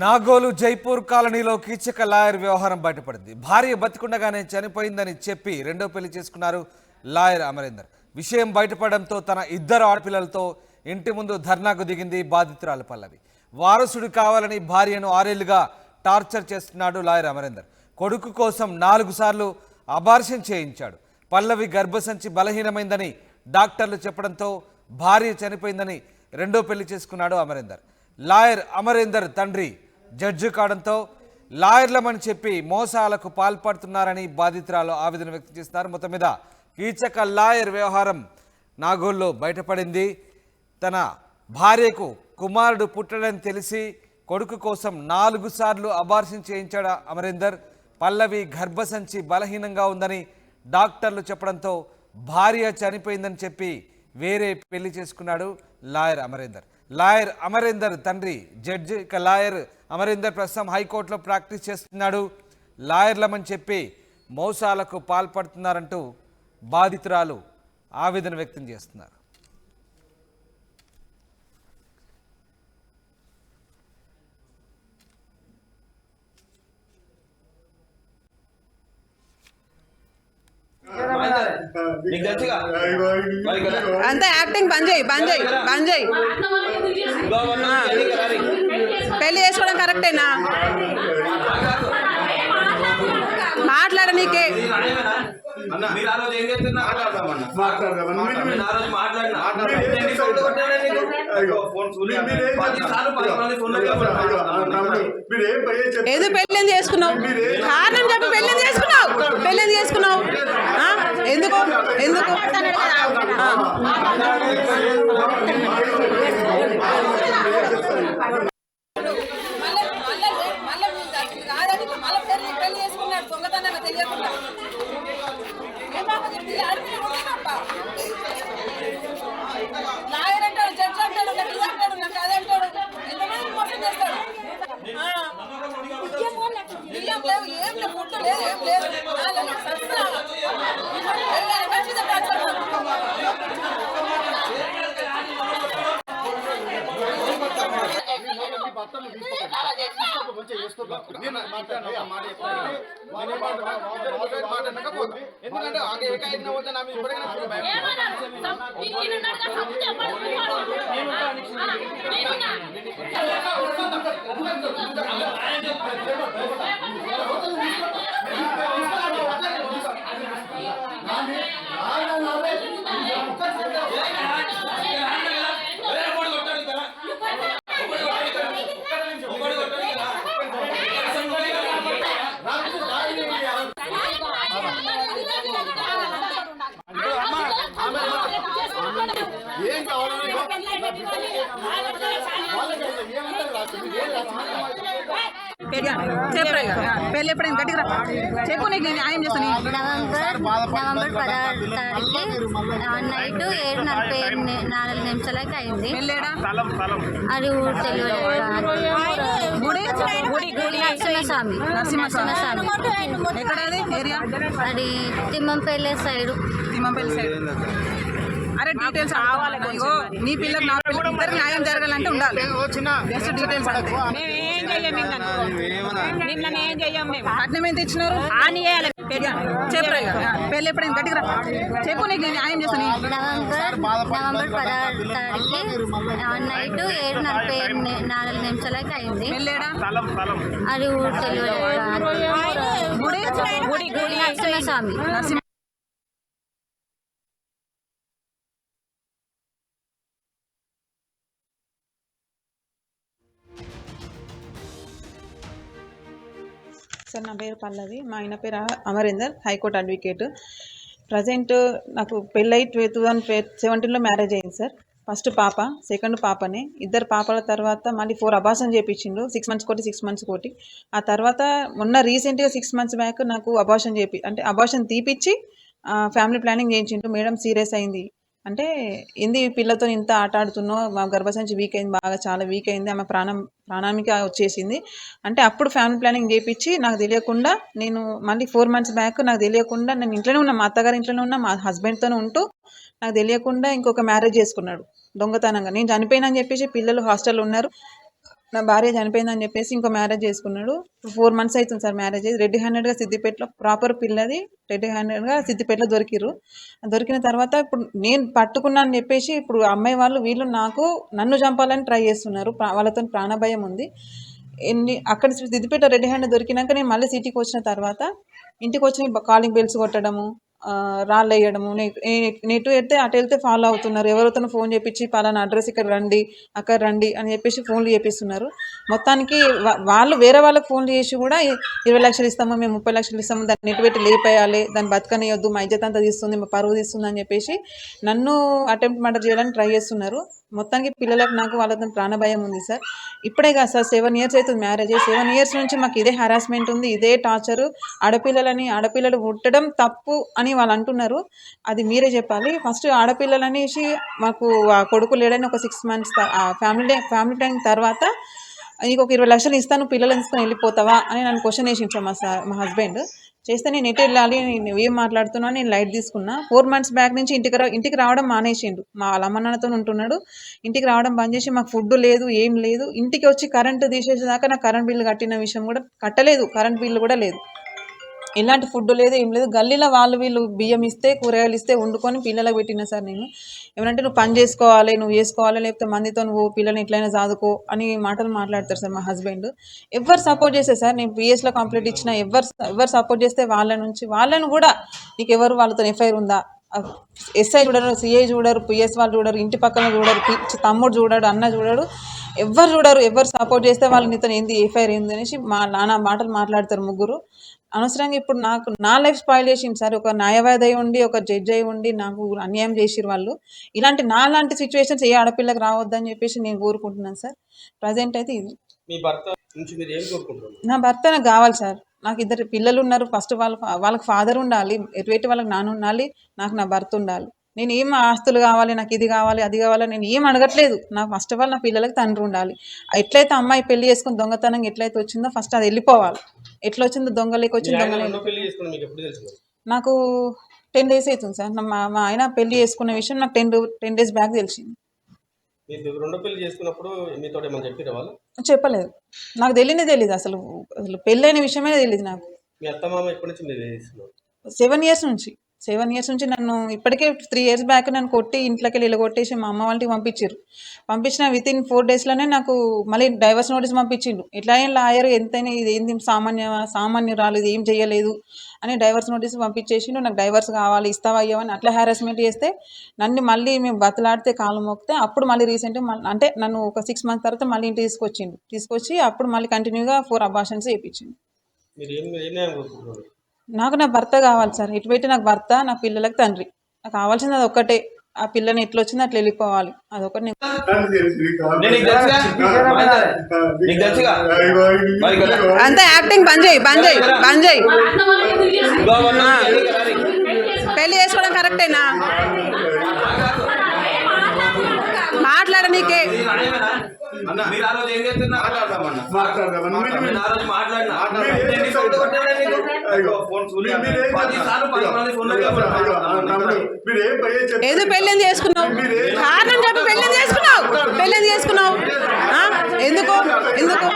నాగోలు జైపూర్ కాలనీలో కీచక లాయర్ వ్యవహారం బయటపడింది. భార్య బతికుండగానే చనిపోయిందని చెప్పి రెండో పెళ్లి చేసుకున్నారు లాయర్ అమరేందర్. విషయం బయటపడడంతో తన ఇద్దరు ఆడపిల్లలతో ఇంటి ముందు ధర్నాకు దిగింది బాధితురాలు పల్లవి. వారసుడు కావాలని భార్యను 6 ఏళ్లుగా టార్చర్ చేస్తున్నాడు లాయర్ అమరేందర్. కొడుకు కోసం 4 సార్లు అబార్షన్ చేయించాడు. పల్లవి గర్భసంచి బలహీనమైందని డాక్టర్లు చెప్పడంతో భార్య చనిపోయిందని రెండో పెళ్లి చేసుకున్నాడు అమరేందర్. లాయర్ అమరేందర్ తండ్రి జడ్జి కావడంతో లాయర్లమని చెప్పి మోసాలకు పాల్పడుతున్నారని బాధితురాలు ఆవేదన వ్యక్తం చేస్తున్నారు. మొత్తం మీద కీచక లాయర్ వ్యవహారం నాగోల్లో బయటపడింది. తన భార్యకు కుమారుడు పుట్టడని తెలిసి కొడుకు కోసం 4 సార్లు అబార్షన్ చేయించాడు అమరేందర్. పల్లవి గర్భసంచి బలహీనంగా ఉందని డాక్టర్లు చెప్పడంతో భార్య చనిపోయిందని చెప్పి వేరే పెళ్లి చేసుకున్నాడు లాయర్ అమరేందర్. లాయర్ అమరేందర్ తండ్రి జడ్జి. ఇక లాయర్ అమరేందర్ ప్రస్తుతం హైకోర్టులో ప్రాక్టీస్ చేస్తున్నాడు. లాయర్లమని చెప్పి మోసాలకు పాల్పడుతున్నారంటూ బాధితురాలు ఆవేదన వ్యక్తం చేస్తున్నారు. అంతా యాక్టింగ్ బంద్ చేయి పెళ్లి చేసుకోవడం కరెక్టేనా? మాట్లాడ నీకే ఏదో పెళ్ళి చేసుకున్నావు, కారణం చెప్పి పెళ్ళి చేసుకున్నావు ఎందుకు లాయర్ అంటాడు, జడ్జి అంటాడు, నటి అంటాడు, నాకు అది అంటాడు, ఎంతమంది మోసం చేస్తాడు. బియ్యం లేవు, ఏం లేవు, ఫుడ్ లేదు, ఏం లేదు. ఎందుకంటే ఏం కావాలి పెళ్ళి ఎప్పుడైనా గట్టిగా చెప్పు, నీకు న్యాయం చేస్తాను. నవంబర్ 16 నైట్ 7:44 నిమిషాలకి అయింది. అది నరసింహస్వామి. అది తిమ్మంపల్లి సైడ్. అరే డీటెయిల్స్ నీ పిల్లలకు నా పిల్లలకు ఇద్దరికి న్యాయం జరగాలంటే ఉండాలి. జస్ట్ డీటెయిల్స్ కట్నం ఎంత ఇచ్చినారు? చెప్పు, పెళ్ళి ఎప్పుడైనా గట్టిగా చెప్పు, నీకు న్యాయం చేస్తాను. నవంబర్ 16 నైట్ 7:44 నిమిషాలకి అయింది. అది నరసింహస్వామి. సార్, నా పేరు పల్లవి, మా ఆయన పేరు అమరేందర్, హైకోర్టు అడ్వకేట్. ప్రజెంట్ నాకు పెళ్ళై 2017లో మ్యారేజ్ అయింది సార్. ఫస్ట్ పాప, సెకండ్ పాపనే. 2 పాపల తర్వాత మళ్ళీ 4 అబార్షన్ చేయించిండు. 6 మంత్స్ కోటి 6 మంత్స్ కోటి. ఆ తర్వాత మొన్న రీసెంట్గా 6 మంత్స్ బ్యాక్ నాకు అబార్షన్ తీపిచ్చి ఫ్యామిలీ ప్లానింగ్ చేయించిండు. మేడం సీరియస్ అయింది అంటే, ఏంది పిల్లతో ఇంత ఆట ఆడుతున్నావు, మా గర్భసంచి వీక్ అయింది, బాగా చాలా వీక్ అయింది, ఆమె ప్రాణానికి వచ్చేసింది అంటే అప్పుడు ఫ్యామిలీ ప్లానింగ్ చేయించి నాకు తెలియకుండా నేను మళ్ళీ 4 మంత్స్ బ్యాక్ నాకు తెలియకుండా నేను ఇంట్లోనే ఉన్నా, మా అత్తగారి ఇంట్లోనే ఉన్నా, మా హస్బెండ్తోనే ఉంటూ నాకు తెలియకుండా ఇంకొక మ్యారేజ్ చేసుకున్నాడు దొంగతనంగా. నేను చనిపోయినా అని చెప్పేసి పిల్లలు హాస్టల్లో ఉన్నారు. నా భార్య చనిపోయిందని చెప్పేసి ఇంకో మ్యారేజ్ చేసుకున్నాడు. 4 months అవుతుంది సార్ మ్యారేజ్ అయ్యి. రెడ్ హ్యాండెడ్గా సిద్దిపేటలో ప్రాపర్ పిల్లది రెడ్ హ్యాండెడ్గా సిద్దిపేటలో దొరికిరు. దొరికిన తర్వాత ఇప్పుడు నేను పట్టుకున్నాను అని చెప్పేసి ఇప్పుడు అమ్మాయి వాళ్ళు వీళ్ళు నన్ను చంపాలని ట్రై చేస్తున్నారు. వాళ్ళతో ప్రాణభయం ఉంది. అక్కడ సిద్దిపేట రెడ్ హ్యాండ్ దొరికినాక నేను మళ్ళీ సిటీకి వచ్చిన తర్వాత ఇంటికి వచ్చి కాలింగ్ బెల్స్ కొట్టడము, రాళ్ళు వేయడము, నెట్ వెళ్తే అటు వెళ్తే ఫాలో అవుతున్నారు. ఎవరితో ఫోన్ చేపించి పలానా అడ్రస్ ఇక్కడ రండి అక్కడ రండి అని చెప్పేసి ఫోన్లు చేపిస్తున్నారు. మొత్తానికి వాళ్ళు వేరే వాళ్ళకి ఫోన్లు చేసి కూడా 20 లక్షలు ఇస్తాము, మేము 30 లక్షలు ఇస్తాము, దాన్ని నెట్ పెట్టి లేపేయాలి, దాన్ని బతకనియొద్దు, మా ఇజ్జత్ అంతా తీస్తుంది, మా పరువు తీస్తుంది అని చెప్పేసి నన్ను అటెంప్ట్ మర్డర్ చేయడానికి ట్రై చేస్తున్నారు. మొత్తానికి పిల్లలకు నాకు వాళ్ళతో ప్రాణభయం ఉంది సార్. ఇప్పుడే కాదు సార్ 7 years అవుతుంది మ్యారేజ్. 7 years నుంచి మాకు ఇదే హరాస్మెంట్ ఉంది, ఇదే టార్చరు. ఆడపిల్లలు పుట్టడం తప్పు అని వాళ్ళు అంటున్నారు. అది మీరే చెప్పాలి. ఫస్ట్ ఆడపిల్లలు అనేసి మాకు ఆ కొడుకు లేడని ఒక 6 months ఫ్యామిలీ టైం తర్వాత నీకు ఒక 20 లక్షలు ఇస్తాను, పిల్లలను తీసుకొని వెళ్ళిపోతావా అని నన్ను క్వశ్చన్ వేసించాను మా హస్బెండ్. చేస్తే నేను ఎటు వెళ్ళాలి, నేను ఏం మాట్లాడుతున్నా, నేను లైట్ తీసుకున్నా. 4 months బ్యాక్ నుంచి ఇంటికి రావడం మానేసిండు. వాళ్ళ అమ్మ నాన్నతో ఉంటున్నాడు. ఇంటికి రావడం బంద్ చేసి మాకు ఫుడ్ లేదు, ఏం లేదు. ఇంటికి వచ్చి కరెంటు తీసేసేదాకా నాకు కరెంట్ బిల్లు కట్టిన విషయం కూడా కట్టలేదు, కరెంట్ బిల్లు కూడా లేదు, ఎలాంటి ఫుడ్ లేదు, ఏం లేదు. గల్లీలో వీళ్ళు బియ్యం ఇస్తే కూరగాయలు ఇస్తే వండుకొని పిల్లలకు పెట్టినా సార్. నేను ఏమంటే నువ్వు పని చేసుకోవాలి, నువ్వు చేసుకోవాలి, లేకపోతే మందితో నువ్వు పిల్లల్ని ఎట్లయినా చదువుకో అని మాటలు మాట్లాడతారు సార్ మా హస్బెండ్. ఎవరు సపోర్ట్ చేస్తే సార్, నేను పిఎస్లో కంప్లీట్ ఇచ్చిన ఎవరు సపోర్ట్ చేస్తే వాళ్ళను కూడా నీకు ఎవరు వాళ్ళతో ఎఫ్ఐఆర్ ఉందా, ఎస్ఐ చూడరు, సిఐ చూడరు, పిఎస్ వాళ్ళు చూడరు, ఇంటి పక్కన చూడరు, తమ్ముడు చూడడు, అన్న చూడడు, ఎవరు చూడరు. ఎవరు సపోర్ట్ చేస్తే వాళ్ళు నీతో ఏంది ఎఫ్ఐఆర్ ఏంది అనేసి నానా మాటలు మాట్లాడతారు ముగ్గురు. అనవసరంగా ఇప్పుడు నా లైఫ్ స్పాయిల్ చేసింది సార్. ఒక న్యాయవాది అయి ఉండి, ఒక జడ్జి అయి ఉండి నాకు అన్యాయం చేసిరు వాళ్ళు. నాలాంటి సిచ్యువేషన్స్ ఏ ఆడపిల్లకి రావద్దని చెప్పేసి నేను కోరుకుంటున్నాను సార్. ప్రజెంట్ అయితే ఇది. నా భర్త నాకు కావాలి సార్. నాకు 2 పిల్లలు ఉన్నారు. ఫస్ట్ వాళ్ళకి ఫాదర్ ఉండాలి, ఎటువైతే వాళ్ళకి నాన్న ఉండాలి, నాకు నా భర్త ఉండాలి. నేను ఏం ఆస్తులు కావాలి, నాకు ఇది కావాలి, అది కావాలి, నేను ఏం అడగట్లేదు. నాకు ఫస్ట్ ఆఫ్ ఆల్ నా పిల్లలకి తండ్రి ఉండాలి. ఎట్లయితే అమ్మాయి పెళ్లి చేసుకుని దొంగతనంగా ఎట్లయితే వచ్చిందో ఫస్ట్ అది వెళ్ళిపోవాలి. ఎట్లా వచ్చిందో దొంగలేకి వచ్చింది, నాకు 10 days అవుతుంది సార్. మా ఆయన పెళ్లి చేసుకున్న విషయం నాకు 10 days బ్యాక్ తెలిసింది. చెప్పలేదు, నాకు తెలియదు అసలు పెళ్ళైన విషయమే తెలియదు నాకు. 7 years నుంచి 7 years నుంచి నన్ను ఇప్పటికే 3 years బ్యాక్ నన్ను కొట్టి ఇంట్లోకి వెళ్ళి కొట్టేసి మా అమ్మ వాళ్ళకి పంపించిన వితిన్ 4 daysలోనే నాకు మళ్ళీ డైవర్స్ నోటీస్ పంపించిండు. ఎట్లా అయినా లాయర్ ఎంతైనా ఇది ఏంది సామాన్యురాలు, ఇది ఏం చేయలేదు అని డైవర్స్ నోటీస్ పంపించేసిండు. నాకు డైవర్స్ కావాలి, ఇస్తావా అయ్యావని అట్లా హారాస్మెంట్ చేస్తే నన్ను మళ్ళీ మేము బతలాడితే కాలు మోకితే అప్పుడు మళ్ళీ రీసెంట్గా అంటే నన్ను ఒక 6 months తర్వాత మళ్ళీ ఇంటికి తీసుకొచ్చి అప్పుడు మళ్ళీ కంటిన్యూగా 4 abortions చేయించిండు. నాకు నా భర్త కావాలి సార్. ఎటువైతే నాకు భర్త, నా పిల్లలకు తండ్రి. నాకు కావాల్సింది అది ఒక్కటే. ఆ పిల్లని ఎట్లా వచ్చిందో అట్లా వెళ్ళిపోవాలి, అదొకటి. అంతా యాక్టింగ్ బంద్ చేయి. పెళ్లి చేసుకోవడం కరెక్టేనా? మాట్లాడనీకే ఏదో పెళ్ళిని చేసుకున్నావు, కారణం చెప్పి పెళ్ళిని చేసుకున్నావు ఎందుకు ఎందుకంటే